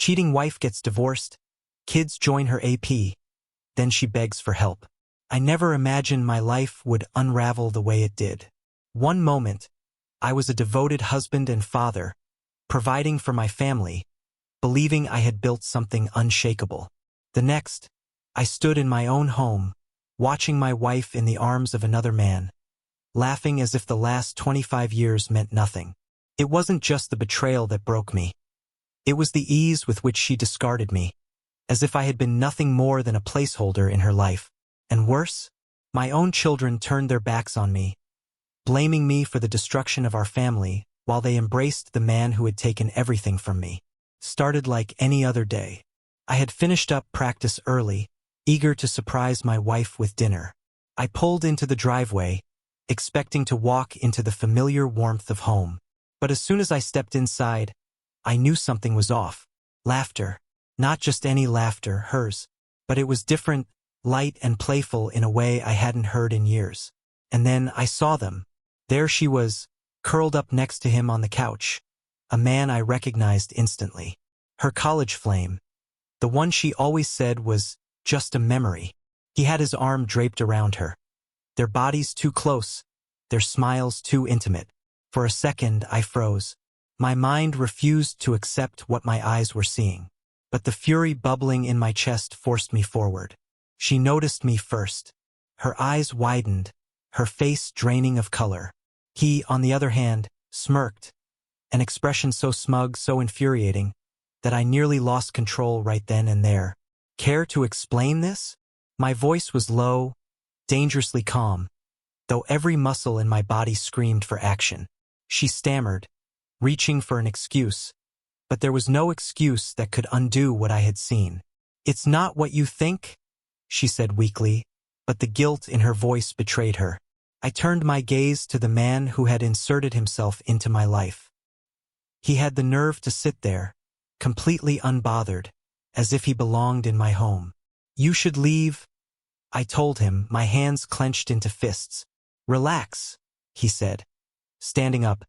Cheating wife gets divorced, kids join her AP, then she begs for help. I never imagined my life would unravel the way it did. One moment, I was a devoted husband and father, providing for my family, believing I had built something unshakable. The next, I stood in my own home, watching my wife in the arms of another man, laughing as if the last 25 years meant nothing. It wasn't just the betrayal that broke me. It was the ease with which she discarded me, as if I had been nothing more than a placeholder in her life. And worse, my own children turned their backs on me, blaming me for the destruction of our family while they embraced the man who had taken everything from me. Started like any other day. I had finished up practice early, eager to surprise my wife with dinner. I pulled into the driveway, expecting to walk into the familiar warmth of home. But as soon as I stepped inside, I knew something was off. Laughter. Not just any laughter, hers. But it was different, light and playful in a way I hadn't heard in years. And then I saw them. There she was, curled up next to him on the couch. A man I recognized instantly. Her college flame. The one she always said was just a memory. He had his arm draped around her. Their bodies too close, their smiles too intimate. For a second, I froze. My mind refused to accept what my eyes were seeing. But the fury bubbling in my chest forced me forward. She noticed me first. Her eyes widened, her face draining of color. He, on the other hand, smirked, an expression so smug, so infuriating, that I nearly lost control right then and there. Care to explain this? My voice was low, dangerously calm, though every muscle in my body screamed for action. She stammered, reaching for an excuse, but there was no excuse that could undo what I had seen. "It's not what you think," she said weakly, but the guilt in her voice betrayed her. I turned my gaze to the man who had inserted himself into my life. He had the nerve to sit there, completely unbothered, as if he belonged in my home. "You should leave," I told him, my hands clenched into fists. "Relax," he said, standing up,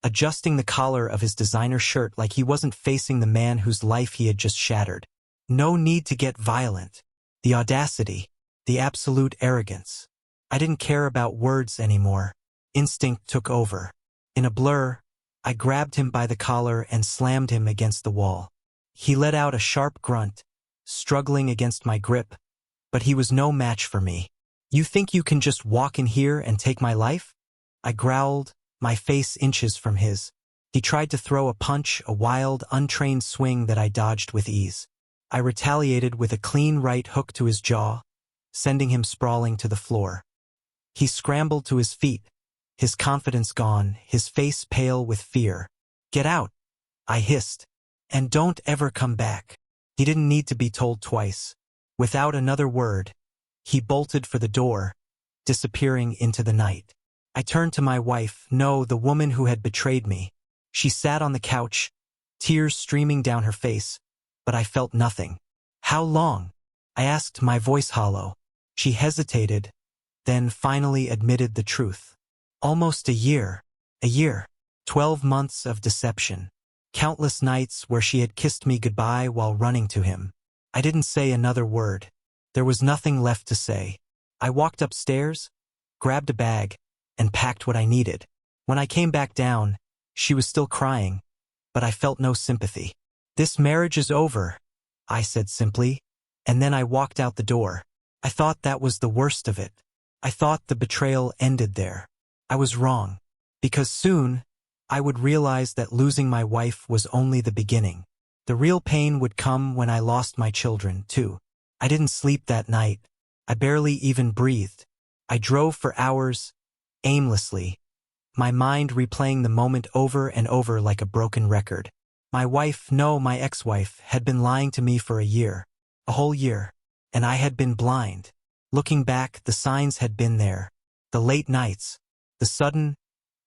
adjusting the collar of his designer shirt like he wasn't facing the man whose life he had just shattered. "No need to get violent." The audacity, the absolute arrogance. I didn't care about words anymore. Instinct took over. In a blur, I grabbed him by the collar and slammed him against the wall. He let out a sharp grunt, struggling against my grip, but he was no match for me. "You think you can just walk in here and take my life?" I growled, my face inches from his. He tried to throw a punch, a wild, untrained swing that I dodged with ease. I retaliated with a clean right hook to his jaw, sending him sprawling to the floor. He scrambled to his feet, his confidence gone, his face pale with fear. "Get out," I hissed, "and don't ever come back." He didn't need to be told twice. Without another word, he bolted for the door, disappearing into the night. I turned to my wife, no, the woman who had betrayed me. She sat on the couch, tears streaming down her face, but I felt nothing. "How long?" I asked, my voice hollow. She hesitated, then finally admitted the truth. "Almost a year. A year. 12 months of deception. Countless nights where she had kissed me goodbye while running to him." I didn't say another word. There was nothing left to say. I walked upstairs, grabbed a bag, and packed what I needed. When I came back down, she was still crying, but I felt no sympathy. "This marriage is over," I said simply, and then I walked out the door. I thought that was the worst of it. I thought the betrayal ended there. I was wrong, because soon I would realize that losing my wife was only the beginning. The real pain would come when I lost my children, too. I didn't sleep that night. I barely even breathed. I drove for hours, aimlessly, my mind replaying the moment over and over like a broken record. My wife, no, my ex-wife, had been lying to me for a year, a whole year, and I had been blind. Looking back, the signs had been there. The late nights, the sudden,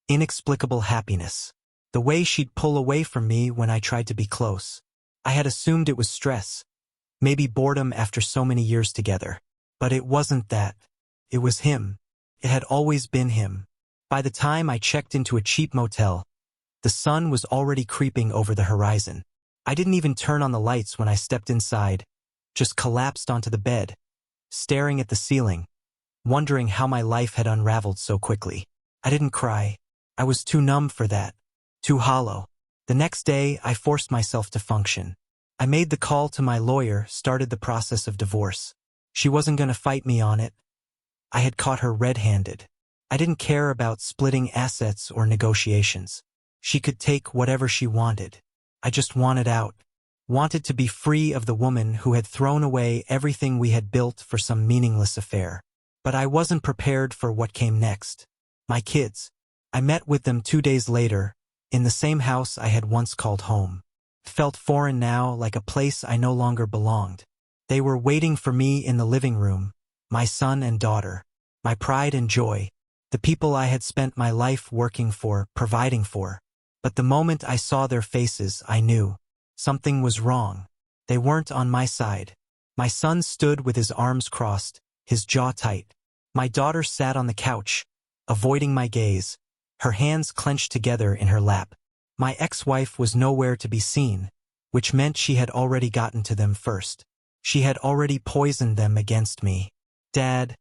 inexplicable happiness, the way she'd pull away from me when I tried to be close. I had assumed it was stress, maybe boredom after so many years together. But it wasn't that. It was him. It had always been him. By the time I checked into a cheap motel, the sun was already creeping over the horizon. I didn't even turn on the lights when I stepped inside, just collapsed onto the bed, staring at the ceiling, wondering how my life had unraveled so quickly. I didn't cry. I was too numb for that, too hollow. The next day, I forced myself to function. I made the call to my lawyer, started the process of divorce. She wasn't going to fight me on it. I had caught her red-handed. I didn't care about splitting assets or negotiations. She could take whatever she wanted. I just wanted out. Wanted to be free of the woman who had thrown away everything we had built for some meaningless affair. But I wasn't prepared for what came next. My kids. I met with them 2 days later, in the same house I had once called home. It felt foreign now, like a place I no longer belonged. They were waiting for me in the living room, my son and daughter, my pride and joy, the people I had spent my life working for, providing for. But the moment I saw their faces, I knew. Something was wrong. They weren't on my side. My son stood with his arms crossed, his jaw tight. My daughter sat on the couch, avoiding my gaze, her hands clenched together in her lap. My ex-wife was nowhere to be seen, which meant she had already gotten to them first. She had already poisoned them against me. Dad.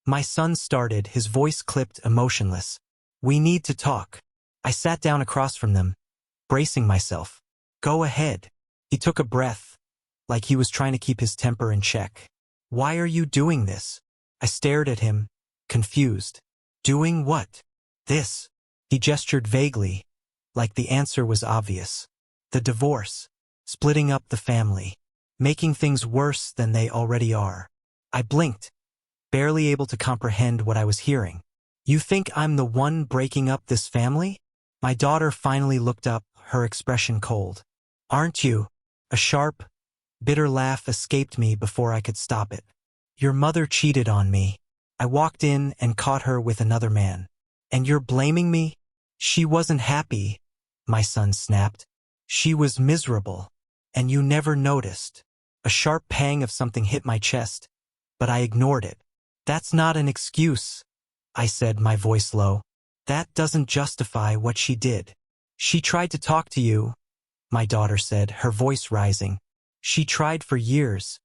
My son started, his voice clipped, emotionless. We need to talk. I sat down across from them, bracing myself. Go ahead. He took a breath, like he was trying to keep his temper in check. Why are you doing this? I stared at him, confused. Doing what? This. He gestured vaguely, like the answer was obvious. The divorce. Splitting up the family. Making things worse than they already are. I blinked, barely able to comprehend what I was hearing. You think I'm the one breaking up this family? My daughter finally looked up, her expression cold. Aren't you? A sharp, bitter laugh escaped me before I could stop it. Your mother cheated on me. I walked in and caught her with another man. And you're blaming me? She wasn't happy, my son snapped. She was miserable. And you never noticed. A sharp pang of something hit my chest, but I ignored it. That's not an excuse, I said, my voice low. That doesn't justify what she did. She tried to talk to you, my daughter said, her voice rising. She tried for years,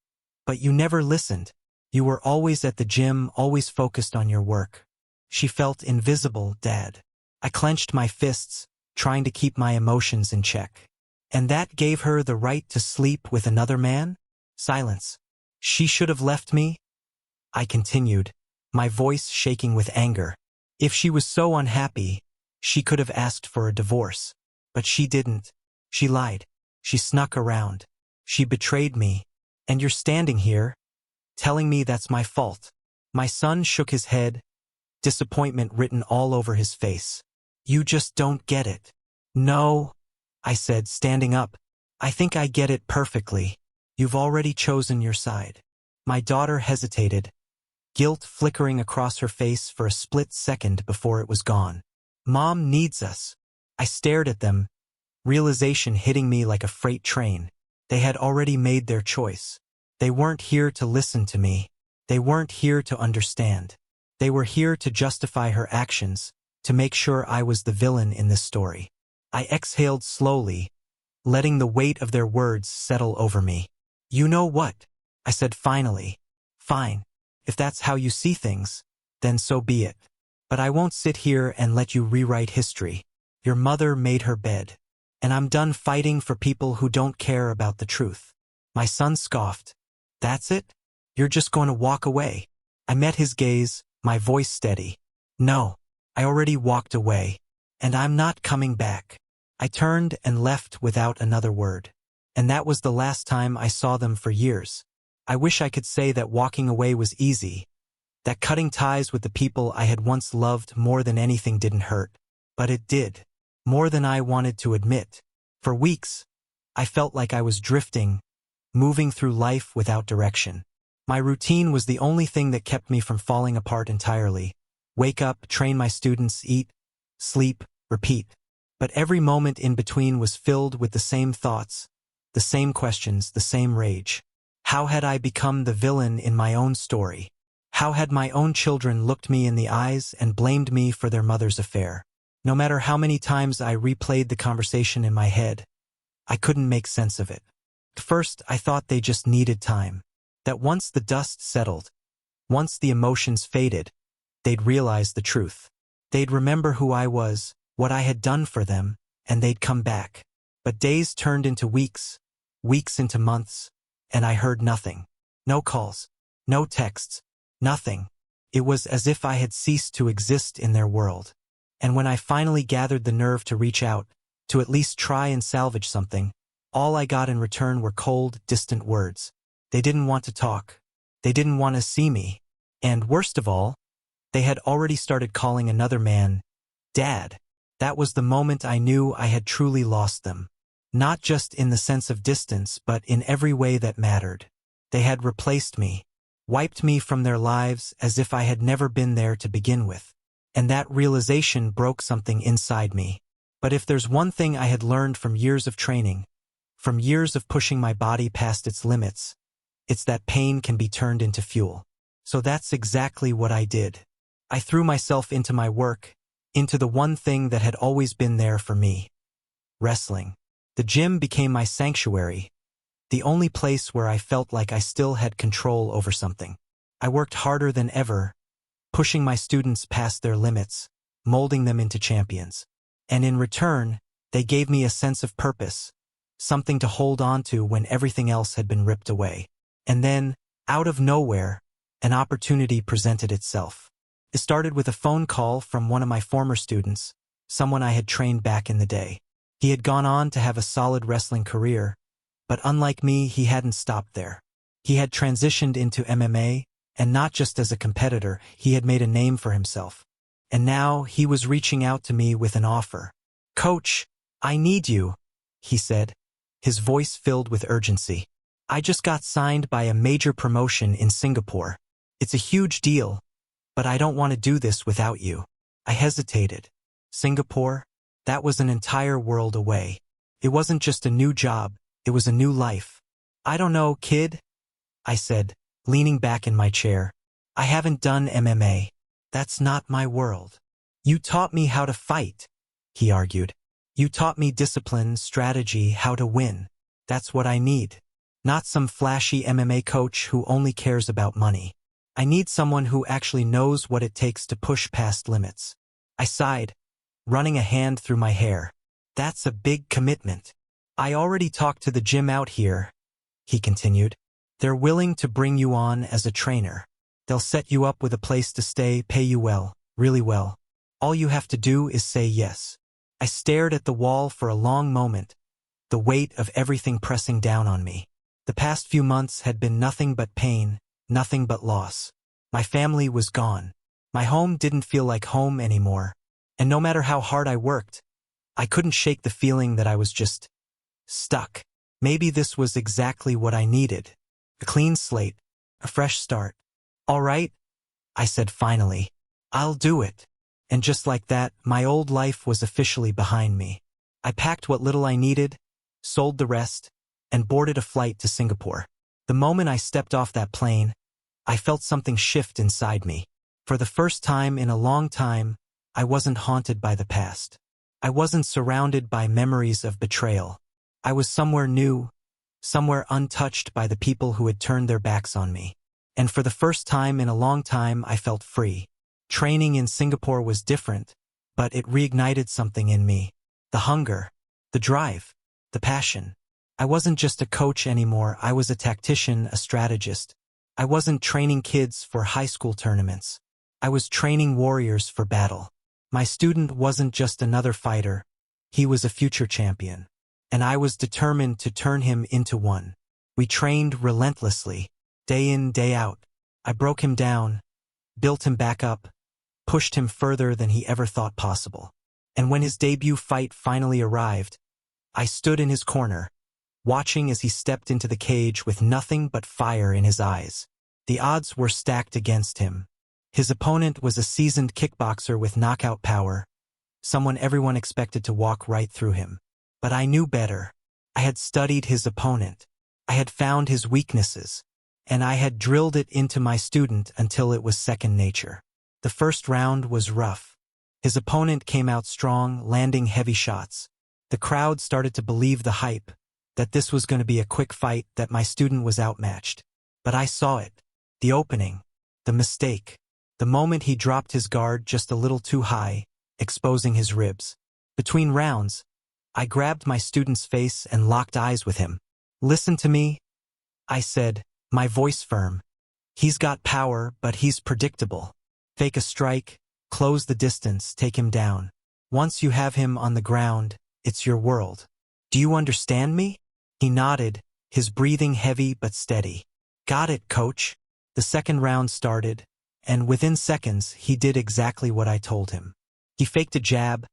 but you never listened. You were always at the gym, always focused on your work. She felt invisible, Dad. I clenched my fists, trying to keep my emotions in check. And that gave her the right to sleep with another man? Silence. She should have left me? I continued, my voice shaking with anger. If she was so unhappy, she could have asked for a divorce. But she didn't. She lied. She snuck around. She betrayed me. And you're standing here, telling me that's my fault. My son shook his head, disappointment written all over his face. You just don't get it. No, I said, standing up. I think I get it perfectly. You've already chosen your side. My daughter hesitated, guilt flickering across her face for a split second before it was gone. Mom needs us. I stared at them, realization hitting me like a freight train. They had already made their choice. They weren't here to listen to me. They weren't here to understand. They were here to justify her actions, to make sure I was the villain in this story. I exhaled slowly, letting the weight of their words settle over me. You know what? I said finally. Fine. If that's how you see things, then so be it. But I won't sit here and let you rewrite history. Your mother made her bed. And I'm done fighting for people who don't care about the truth. My son scoffed. That's it? You're just going to walk away? I met his gaze, my voice steady. No, I already walked away. And I'm not coming back. I turned and left without another word. And that was the last time I saw them for years. I wish I could say that walking away was easy, that cutting ties with the people I had once loved more than anything didn't hurt. But it did. More than I wanted to admit. For weeks, I felt like I was drifting, moving through life without direction. My routine was the only thing that kept me from falling apart entirely. Wake up, train my students, eat, sleep, repeat. But every moment in between was filled with the same thoughts, the same questions, the same rage. How had I become the villain in my own story? How had my own children looked me in the eyes and blamed me for their mother's affair? No matter how many times I replayed the conversation in my head, I couldn't make sense of it. At first, I thought they just needed time. That once the dust settled, once the emotions faded, they'd realize the truth. They'd remember who I was, what I had done for them, and they'd come back. But days turned into weeks, weeks into months, and I heard nothing. No calls, no texts, nothing. It was as if I had ceased to exist in their world. And when I finally gathered the nerve to reach out, to at least try and salvage something, all I got in return were cold, distant words. They didn't want to talk. They didn't want to see me. And worst of all, they had already started calling another man Dad. That was the moment I knew I had truly lost them. Not just in the sense of distance, but in every way that mattered. They had replaced me, wiped me from their lives as if I had never been there to begin with. And that realization broke something inside me. But if there's one thing I had learned from years of training, from years of pushing my body past its limits, it's that pain can be turned into fuel. So that's exactly what I did. I threw myself into my work, into the one thing that had always been there for me. Wrestling. The gym became my sanctuary, the only place where I felt like I still had control over something. I worked harder than ever, pushing my students past their limits, molding them into champions. And in return, they gave me a sense of purpose, something to hold on to when everything else had been ripped away. And then, out of nowhere, an opportunity presented itself. It started with a phone call from one of my former students, someone I had trained back in the day. He had gone on to have a solid wrestling career, but unlike me, he hadn't stopped there. He had transitioned into MMA, and not just as a competitor, he had made a name for himself. And now he was reaching out to me with an offer. "Coach, I need you," he said, his voice filled with urgency. "I just got signed by a major promotion in Singapore. It's a huge deal, but I don't want to do this without you." I hesitated. Singapore? That was an entire world away. It wasn't just a new job, it was a new life. "I don't know, kid," I said, leaning back in my chair. "I haven't done MMA. That's not my world." "You taught me how to fight," he argued. "You taught me discipline, strategy, how to win. That's what I need. Not some flashy MMA coach who only cares about money. I need someone who actually knows what it takes to push past limits." I sighed, running a hand through my hair. "That's a big commitment." "I already talked to the gym out here," he continued. "They're willing to bring you on as a trainer. They'll set you up with a place to stay, pay you well, really well. All you have to do is say yes." I stared at the wall for a long moment, the weight of everything pressing down on me. The past few months had been nothing but pain, nothing but loss. My family was gone. My home didn't feel like home anymore. And no matter how hard I worked, I couldn't shake the feeling that I was just stuck. Maybe this was exactly what I needed. A clean slate, a fresh start. "All right," I said finally. "I'll do it." And just like that, my old life was officially behind me. I packed what little I needed, sold the rest, and boarded a flight to Singapore. The moment I stepped off that plane, I felt something shift inside me. For the first time in a long time, I wasn't haunted by the past. I wasn't surrounded by memories of betrayal. I was somewhere new, somewhere untouched by the people who had turned their backs on me. And for the first time in a long time, I felt free. Training in Singapore was different, but it reignited something in me. The hunger, the drive, the passion. I wasn't just a coach anymore, I was a tactician, a strategist. I wasn't training kids for high school tournaments. I was training warriors for battle. My student wasn't just another fighter, he was a future champion. And I was determined to turn him into one. We trained relentlessly, day in, day out. I broke him down, built him back up, pushed him further than he ever thought possible. And when his debut fight finally arrived, I stood in his corner, watching as he stepped into the cage with nothing but fire in his eyes. The odds were stacked against him. His opponent was a seasoned kickboxer with knockout power, someone everyone expected to walk right through him. But I knew better. I had studied his opponent. I had found his weaknesses, and I had drilled it into my student until it was second nature. The first round was rough. His opponent came out strong, landing heavy shots. The crowd started to believe the hype, that this was going to be a quick fight, that my student was outmatched. But I saw it. The opening. The mistake. The moment he dropped his guard just a little too high, exposing his ribs. Between rounds, I grabbed my student's face and locked eyes with him. "Listen to me," I said, my voice firm. "He's got power, but he's predictable. Fake a strike, close the distance, take him down. Once you have him on the ground, it's your world. Do you understand me?" He nodded, his breathing heavy but steady. "Got it, coach." The second round started, and within seconds he did exactly what I told him. He faked a jab,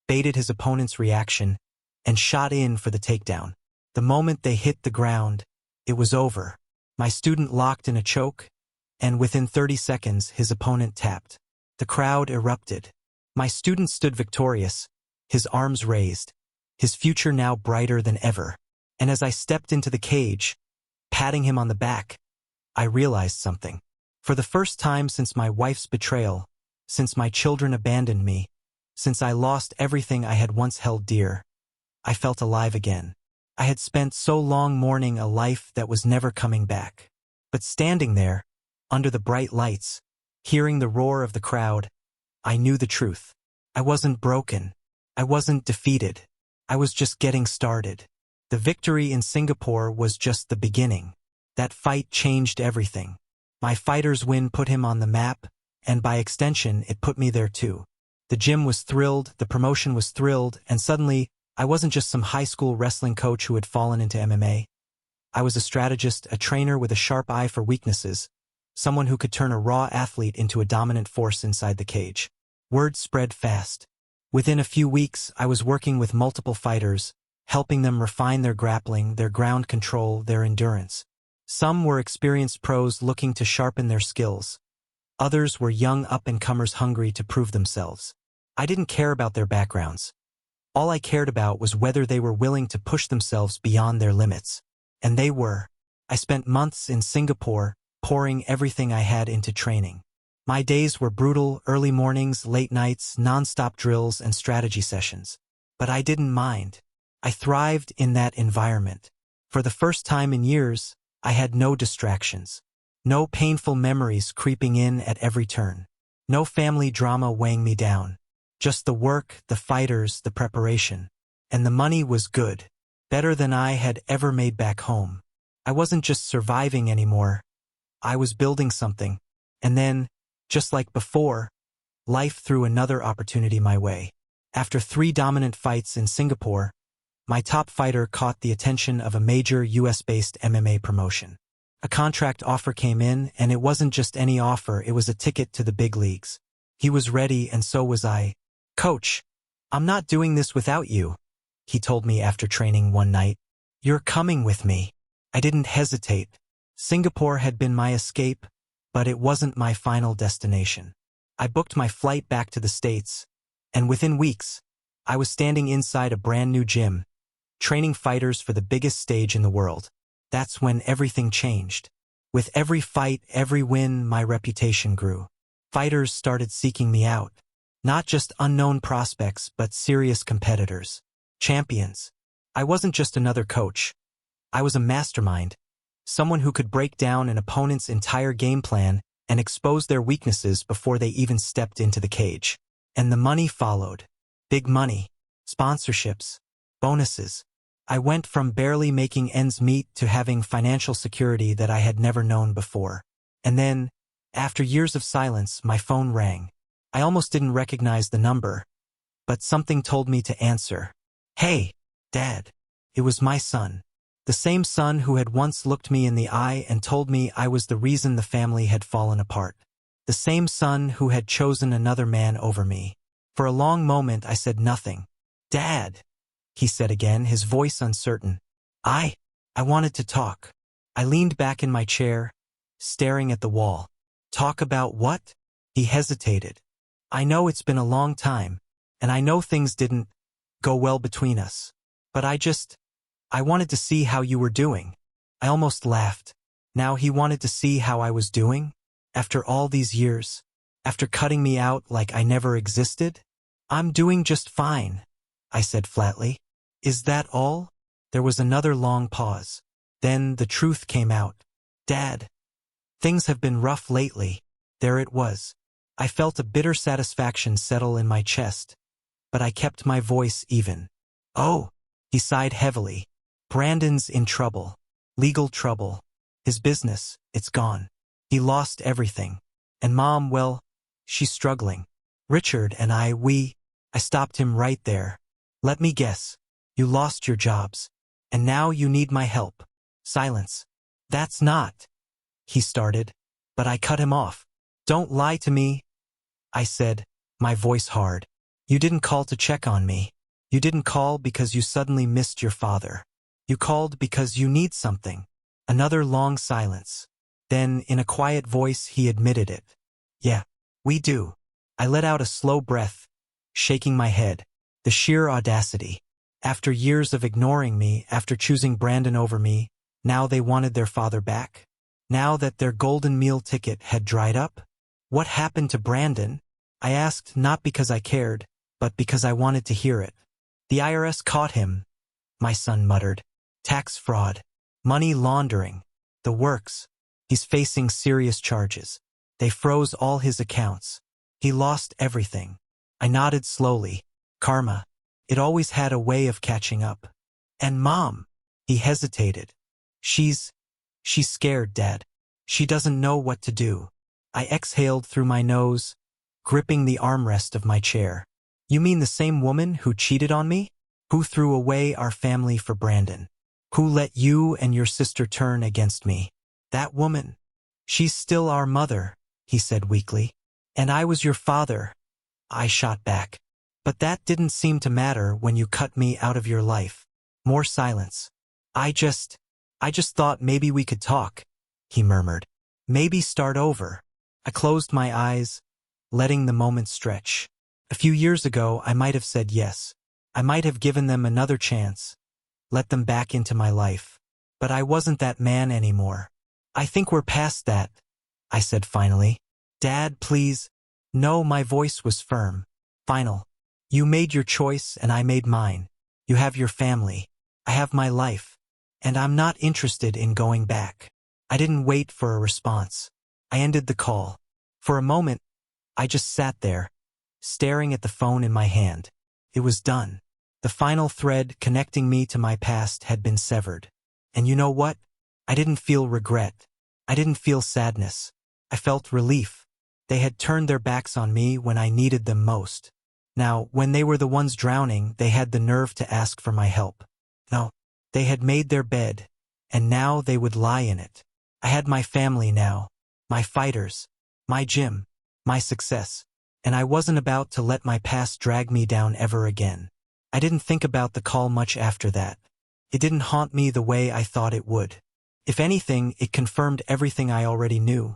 baited his opponent's reaction, and shot in for the takedown. The moment they hit the ground, it was over. My student locked in a choke, and within 30 seconds his opponent tapped. The crowd erupted. My student stood victorious, his arms raised, his future now brighter than ever. And as I stepped into the cage, patting him on the back, I realized something. For the first time since my wife's betrayal, since my children abandoned me, since I lost everything I had once held dear, I felt alive again. I had spent so long mourning a life that was never coming back. But standing there, under the bright lights, hearing the roar of the crowd, I knew the truth. I wasn't broken. I wasn't defeated. I was just getting started. The victory in Singapore was just the beginning. That fight changed everything. My fighter's win put him on the map, and by extension, it put me there too. The gym was thrilled, the promotion was thrilled, and suddenly, I wasn't just some high school wrestling coach who had fallen into MMA. I was a strategist, a trainer with a sharp eye for weaknesses, someone who could turn a raw athlete into a dominant force inside the cage. Word spread fast. Within a few weeks, I was working with multiple fighters, helping them refine their grappling, their ground control, their endurance. Some were experienced pros looking to sharpen their skills. Others were young up-and-comers hungry to prove themselves. I didn't care about their backgrounds. All I cared about was whether they were willing to push themselves beyond their limits. And they were. I spent months in Singapore, pouring everything I had into training. My days were brutal, early mornings, late nights, non-stop drills and strategy sessions. But I didn't mind. I thrived in that environment. For the first time in years, I had no distractions. No painful memories creeping in at every turn. No family drama weighing me down. Just the work, the fighters, the preparation. And the money was good. Better than I had ever made back home. I wasn't just surviving anymore. I was building something. And then, just like before, life threw another opportunity my way. After 3 dominant fights in Singapore, my top fighter caught the attention of a major US-based MMA promotion. A contract offer came in, and it wasn't just any offer, it was a ticket to the big leagues. He was ready, and so was I. "Coach, I'm not doing this without you," he told me after training one night. "You're coming with me." I didn't hesitate. Singapore had been my escape, but it wasn't my final destination. I booked my flight back to the States, and within weeks, I was standing inside a brand new gym, training fighters for the biggest stage in the world. That's when everything changed. With every fight, every win, my reputation grew. Fighters started seeking me out. Not just unknown prospects, but serious competitors. Champions. I wasn't just another coach. I was a mastermind. Someone who could break down an opponent's entire game plan and expose their weaknesses before they even stepped into the cage. And the money followed. Big money. Sponsorships. Bonuses. I went from barely making ends meet to having financial security that I had never known before. And then, after years of silence, my phone rang. I almost didn't recognize the number, but something told me to answer. "Hey, Dad." It was my son. The same son who had once looked me in the eye and told me I was the reason the family had fallen apart. The same son who had chosen another man over me. For a long moment I said nothing. "Dad," he said again, his voice uncertain. I wanted to talk." I leaned back in my chair, staring at the wall. "Talk about what?" He hesitated. "I know it's been a long time, and I know things didn't go well between us. But I wanted to see how you were doing." I almost laughed. Now he wanted to see how I was doing? After all these years? After cutting me out like I never existed? "I'm doing just fine," I said flatly. Is that all? There was another long pause. Then the truth came out. Dad, things have been rough lately. There it was. I felt a bitter satisfaction settle in my chest, but I kept my voice even. Oh, he sighed heavily. Brandon's in trouble. Legal trouble. His business, it's gone. He lost everything. And Mom, well, she's struggling. Richard and I stopped him right there. Let me guess. You lost your jobs. And now you need my help. Silence. That's not, he started, but I cut him off. Don't lie to me, I said, my voice hard. You didn't call to check on me. You didn't call because you suddenly missed your father. You called because you need something. Another long silence. Then, in a quiet voice, he admitted it. Yeah, we do. I let out a slow breath, shaking my head. The sheer audacity. After years of ignoring me, after choosing Brandon over me, now they wanted their father back? Now that their golden meal ticket had dried up? What happened to Brandon? I asked, not because I cared, but because I wanted to hear it. The IRS caught him, my son muttered. Tax fraud. Money laundering. The works. He's facing serious charges. They froze all his accounts. He lost everything. I nodded slowly. Karma. It always had a way of catching up. And Mom. He hesitated. She's scared, Dad. She doesn't know what to do. I exhaled through my nose, gripping the armrest of my chair. You mean the same woman who cheated on me? Who threw away our family for Brandon? Who let you and your sister turn against me? That woman. She's still our mother, he said weakly. And I was your father, I shot back. But that didn't seem to matter when you cut me out of your life. More silence. I just thought maybe we could talk, he murmured. Maybe start over. I closed my eyes, letting the moment stretch. A few years ago, I might have said yes. I might have given them another chance, let them back into my life. But I wasn't that man anymore. I think we're past that, I said finally. Dad, please. No, my voice was firm. Final. You made your choice and I made mine. You have your family. I have my life. And I'm not interested in going back. I didn't wait for a response. I ended the call. For a moment, I just sat there, staring at the phone in my hand. It was done. The final thread connecting me to my past had been severed. And you know what? I didn't feel regret. I didn't feel sadness. I felt relief. They had turned their backs on me when I needed them most. Now, when they were the ones drowning, they had the nerve to ask for my help. No, they had made their bed, and now they would lie in it. I had my family now, my fighters, my gym, my success, and I wasn't about to let my past drag me down ever again. I didn't think about the call much after that. It didn't haunt me the way I thought it would. If anything, it confirmed everything I already knew.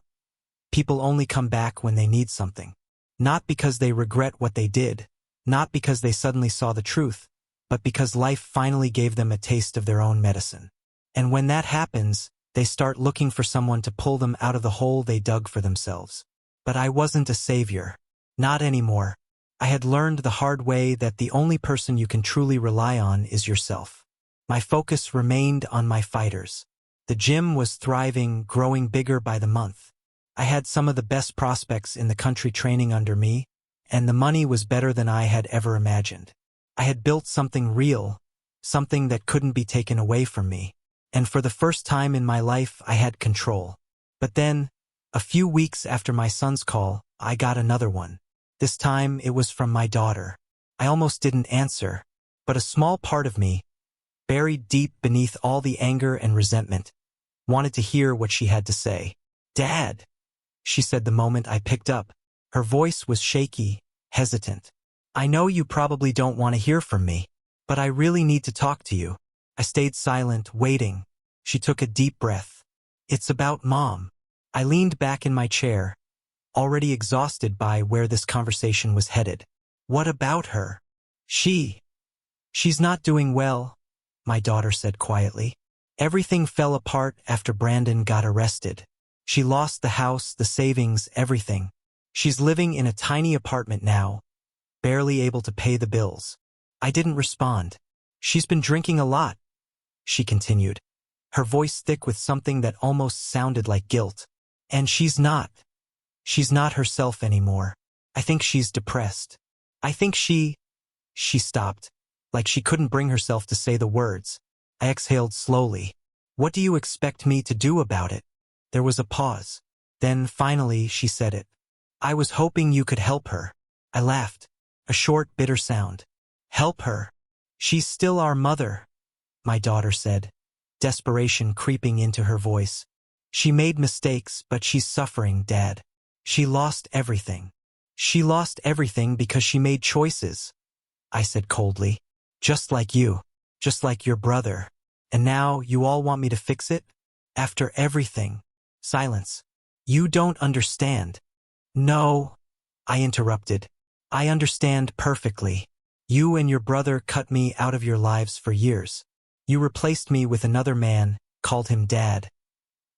People only come back when they need something. Not because they regret what they did, not because they suddenly saw the truth, but because life finally gave them a taste of their own medicine. And when that happens, they start looking for someone to pull them out of the hole they dug for themselves. But I wasn't a savior. Not anymore. I had learned the hard way that the only person you can truly rely on is yourself. My focus remained on my fighters. The gym was thriving, growing bigger by the month. I had some of the best prospects in the country training under me, and the money was better than I had ever imagined. I had built something real, something that couldn't be taken away from me. And for the first time in my life, I had control. But then, a few weeks after my son's call, I got another one. This time, it was from my daughter. I almost didn't answer, but a small part of me, buried deep beneath all the anger and resentment, wanted to hear what she had to say. Dad, she said the moment I picked up. Her voice was shaky, hesitant. I know you probably don't want to hear from me, but I really need to talk to you. I stayed silent, waiting. She took a deep breath. It's about Mom. I leaned back in my chair, already exhausted by where this conversation was headed. What about her? She's not doing well, my daughter said quietly. Everything fell apart after Brandon got arrested. She lost the house, the savings, everything. She's living in a tiny apartment now, barely able to pay the bills. I didn't respond. She's been drinking a lot, she continued, her voice thick with something that almost sounded like guilt. And she's not herself anymore. I think she's depressed. I think she stopped, like she couldn't bring herself to say the words. I exhaled slowly. What do you expect me to do about it? There was a pause. Then, finally, she said it. I was hoping you could help her. I laughed. A short, bitter sound. Help her? She's still our mother, my daughter said, desperation creeping into her voice. She made mistakes, but she's suffering, Dad. She lost everything. She lost everything because she made choices, I said coldly. Just like you. Just like your brother. And now you all want me to fix it? After everything. Silence. You don't understand. No, I interrupted. I understand perfectly. You and your brother cut me out of your lives for years. You replaced me with another man, called him Dad.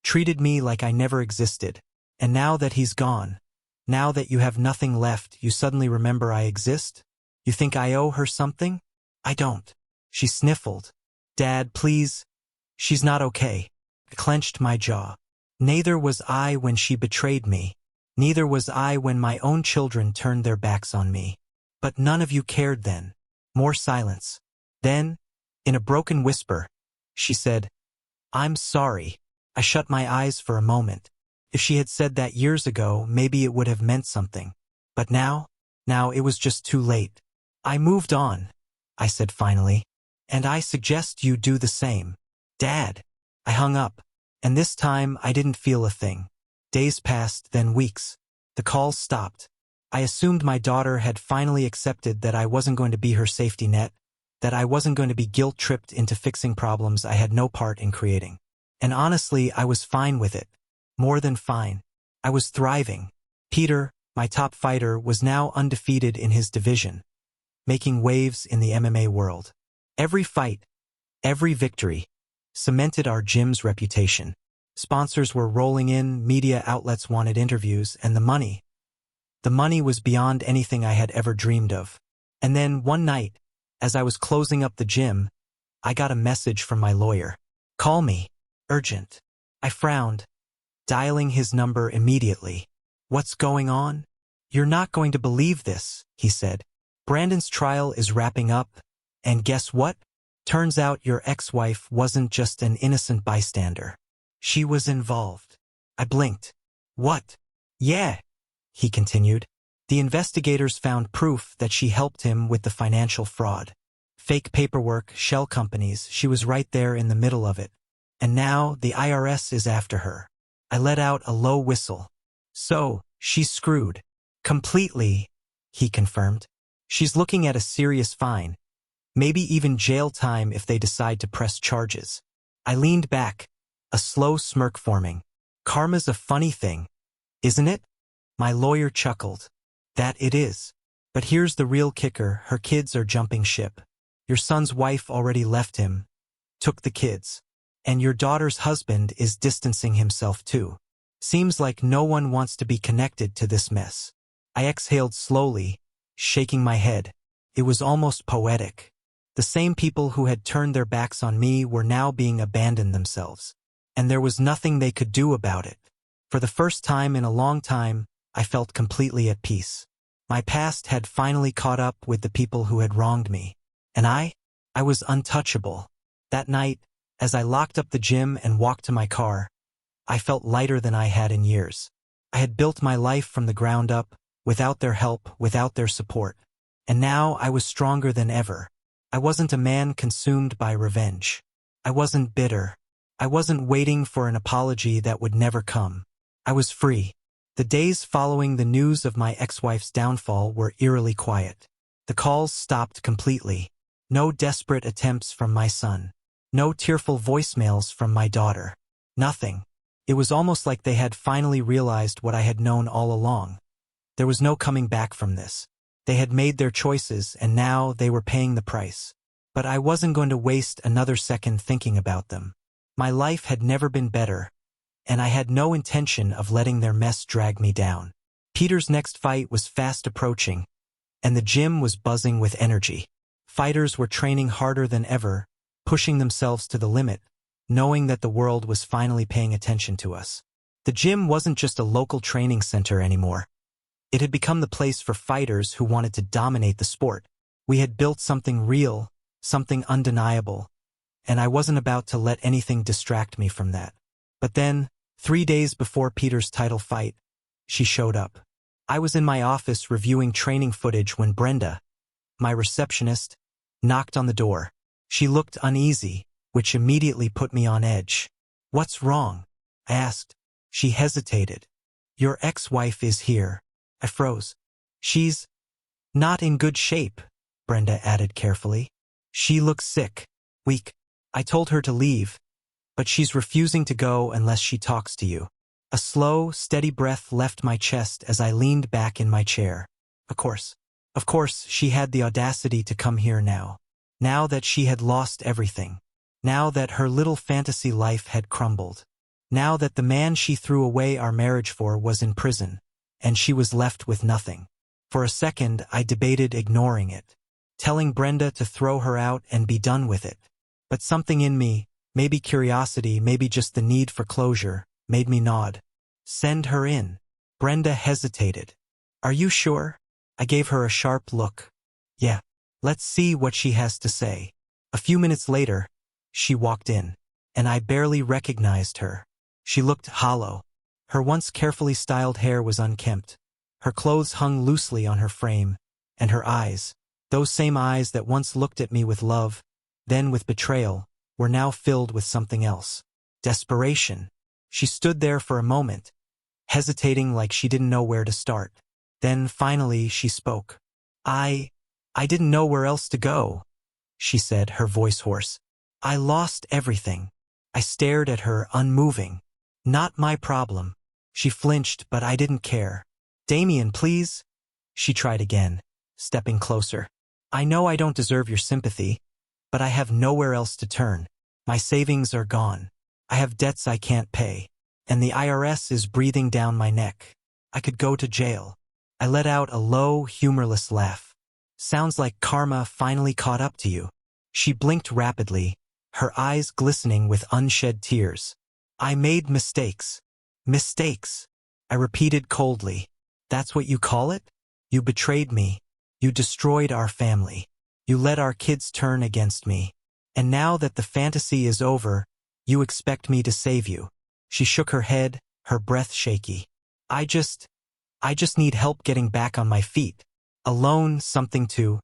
Treated me like I never existed. And now that he's gone, now that you have nothing left, you suddenly remember I exist? You think I owe her something? I don't. She sniffled. Dad, please. She's not okay. I clenched my jaw. Neither was I when she betrayed me. Neither was I when my own children turned their backs on me. But none of you cared then. More silence. Then, in a broken whisper, she said, I'm sorry. I shut my eyes for a moment. If she had said that years ago, maybe it would have meant something. But now it was just too late. I moved on, I said finally. And I suggest you do the same. Dad. I hung up. And this time I didn't feel a thing. Days passed, then weeks. The calls stopped. I assumed my daughter had finally accepted that I wasn't going to be her safety net, that I wasn't going to be guilt-tripped into fixing problems I had no part in creating. And honestly, I was fine with it. More than fine. I was thriving. Peter, my top fighter, was now undefeated in his division, making waves in the MMA world. Every fight, every victory, cemented our gym's reputation. Sponsors were rolling in, media outlets wanted interviews, and the money was beyond anything I had ever dreamed of. And then, one night, as I was closing up the gym, I got a message from my lawyer. Call me. Urgent. I frowned, dialing his number immediately. What's going on? You're not going to believe this, he said. Brandon's trial is wrapping up, and guess what? Turns out your ex-wife wasn't just an innocent bystander. She was involved. I blinked. What? Yeah, he continued. The investigators found proof that she helped him with the financial fraud. Fake paperwork, shell companies, she was right there in the middle of it. And now the IRS is after her. I let out a low whistle. So, she's screwed. Completely, he confirmed. She's looking at a serious fine. Maybe even jail time if they decide to press charges. I leaned back, a slow smirk forming. Karma's a funny thing, isn't it? My lawyer chuckled. That it is. But here's the real kicker, her kids are jumping ship. Your son's wife already left him, took the kids. And your daughter's husband is distancing himself too. Seems like no one wants to be connected to this mess. I exhaled slowly, shaking my head. It was almost poetic. The same people who had turned their backs on me were now being abandoned themselves. And there was nothing they could do about it. For the first time in a long time, I felt completely at peace. My past had finally caught up with the people who had wronged me. And I was untouchable. That night, as I locked up the gym and walked to my car, I felt lighter than I had in years. I had built my life from the ground up, without their help, without their support. And now I was stronger than ever. I wasn't a man consumed by revenge. I wasn't bitter. I wasn't waiting for an apology that would never come. I was free. The days following the news of my ex-wife's downfall were eerily quiet. The calls stopped completely. No desperate attempts from my son. No tearful voicemails from my daughter. Nothing. It was almost like they had finally realized what I had known all along. There was no coming back from this. They had made their choices, and now they were paying the price. But I wasn't going to waste another second thinking about them. My life had never been better, and I had no intention of letting their mess drag me down. Peter's next fight was fast approaching, and the gym was buzzing with energy. Fighters were training harder than ever, pushing themselves to the limit, knowing that the world was finally paying attention to us. The gym wasn't just a local training center anymore. It had become the place for fighters who wanted to dominate the sport. We had built something real, something undeniable, and I wasn't about to let anything distract me from that. But then, 3 days before Peter's title fight, she showed up. I was in my office reviewing training footage when Brenda, my receptionist, knocked on the door. She looked uneasy, which immediately put me on edge. "What's wrong?" I asked. She hesitated. "Your ex-wife is here." I froze. "She's not in good shape," Brenda added carefully. "She looks sick, weak. I told her to leave, but she's refusing to go unless she talks to you." A slow, steady breath left my chest as I leaned back in my chair. Of course, she had the audacity to come here now. Now that she had lost everything. Now that her little fantasy life had crumbled. Now that the man she threw away our marriage for was in prison, and she was left with nothing. For a second, I debated ignoring it, telling Brenda to throw her out and be done with it. But something in me, maybe curiosity, maybe just the need for closure, made me nod. "Send her in." Brenda hesitated. "Are you sure?" I gave her a sharp look. "Yeah. Let's see what she has to say." A few minutes later, she walked in, and I barely recognized her. She looked hollow. Her once carefully styled hair was unkempt. Her clothes hung loosely on her frame, and her eyes, those same eyes that once looked at me with love, then with betrayal, were now filled with something else. Desperation. She stood there for a moment, hesitating like she didn't know where to start. Then finally she spoke. I didn't know where else to go," she said, her voice hoarse. "I lost everything." I stared at her, unmoving. "Not my problem." She flinched, but I didn't care. "Damien, please." She tried again, stepping closer. "I know I don't deserve your sympathy, but I have nowhere else to turn. My savings are gone. I have debts I can't pay, and the IRS is breathing down my neck. I could go to jail." I let out a low, humorless laugh. "Sounds like karma finally caught up to you." She blinked rapidly, her eyes glistening with unshed tears. "I made mistakes." "Mistakes," I repeated coldly. "That's what you call it? You betrayed me. You destroyed our family. You let our kids turn against me. And now that the fantasy is over, you expect me to save you." She shook her head, her breath shaky. I just need help getting back on my feet. Alone, something to."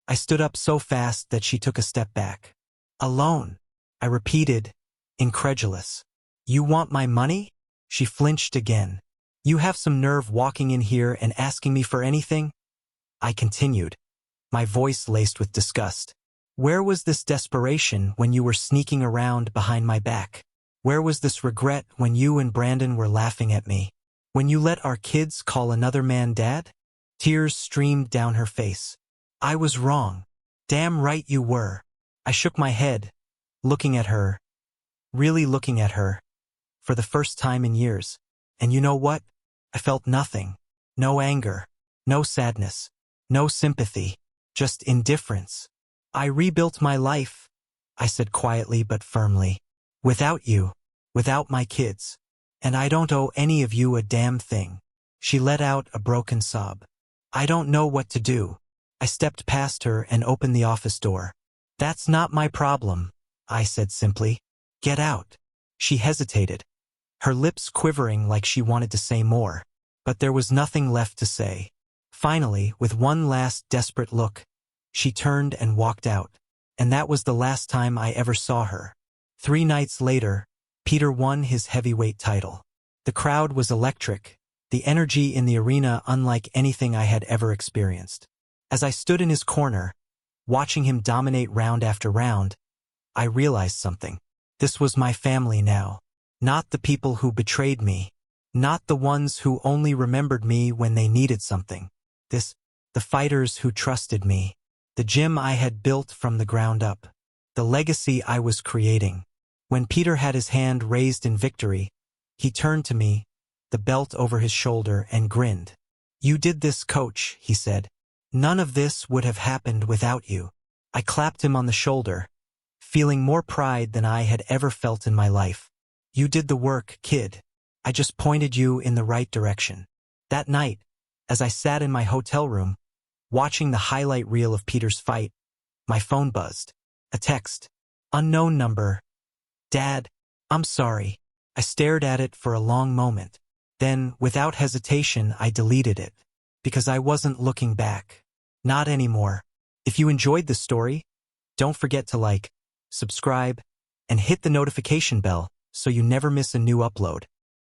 I stood up so fast that she took a step back. "Alone," I repeated, incredulous. "You want my money?" She flinched again. "You have some nerve walking in here and asking me for anything?" I continued, my voice laced with disgust. "Where was this desperation when you were sneaking around behind my back? Where was this regret when you and Brandon were laughing at me? When you let our kids call another man dad?" Tears streamed down her face. "I was wrong." "Damn right you were." I shook my head, looking at her, really looking at her, for the first time in years. And you know what? I felt nothing. No anger, no sadness, no sympathy, just indifference. "I rebuilt my life," I said quietly but firmly. "Without you, without my kids. And I don't owe any of you a damn thing." She let out a broken sob. "I don't know what to do." I stepped past her and opened the office door. "That's not my problem," I said simply. "Get out." She hesitated, her lips quivering like she wanted to say more, but there was nothing left to say. Finally, with one last desperate look, she turned and walked out, and that was the last time I ever saw her. 3 nights later, Peter won his heavyweight title. The crowd was electric, the energy in the arena unlike anything I had ever experienced. As I stood in his corner, watching him dominate round after round, I realized something. This was my family now. Not the people who betrayed me. Not the ones who only remembered me when they needed something. The fighters who trusted me. The gym I had built from the ground up. The legacy I was creating. When Peter had his hand raised in victory, he turned to me, the belt over his shoulder, and grinned. "You did this, coach," he said. "None of this would have happened without you." I clapped him on the shoulder, feeling more pride than I had ever felt in my life. You did the work, kid. I just pointed you in the right direction. That night, as I sat in my hotel room, watching the highlight reel of Peter's fight, my phone buzzed. A text. Unknown number. Dad, I'm sorry. I stared at it for a long moment. Then, without hesitation, I deleted it. Because I wasn't looking back. Not anymore. If you enjoyed this story, don't forget to like, subscribe, and hit the notification bell so you never miss a new upload.